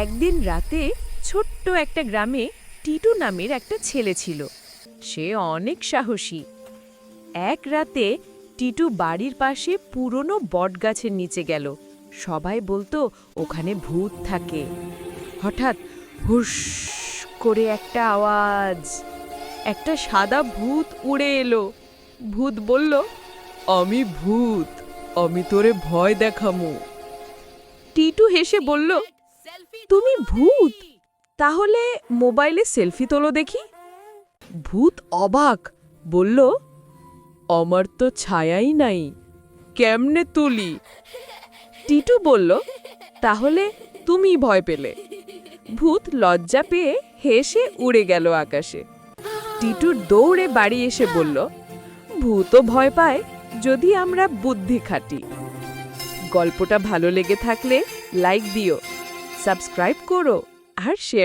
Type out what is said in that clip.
একদিন রাতে ছোট্ট একটা গ্রামে টিটু নামের একটা ছেলে ছিল। সে অনেক সাহসী। এক রাতে টিটু বাড়ির পাশে পুরনো বটগাছের নিচে গেল। সবাই বলতো ওখানে ভূত থাকে। হঠাৎ হুস করে একটা আওয়াজ, একটা সাদা ভূত উড়ে এলো। ভূত বলল, আমি ভূত, আমি তোরে ভয় দেখামু। টিটু হেসে বলল, তুমি ভূত? তাহলে মোবাইলে সেলফি তোলো দেখি। ভূত অবাক, বলল, আমার তো ছায়াই নাই, কেমনে তুলি? টিটু বলল, তাহলে তুমি ভয় পেলে। ভূত লজ্জা পেয়ে হেসে উড়ে গেল আকাশে। টিটুর দৌড়ে বাড়ি এসে বলল, ভূতও ভয় পায় যদি আমরা বুদ্ধি খাটি। গল্পটা ভালো লেগে থাকলে লাইক দিও, সাবস্ক্রাইব করো আর শেয়ার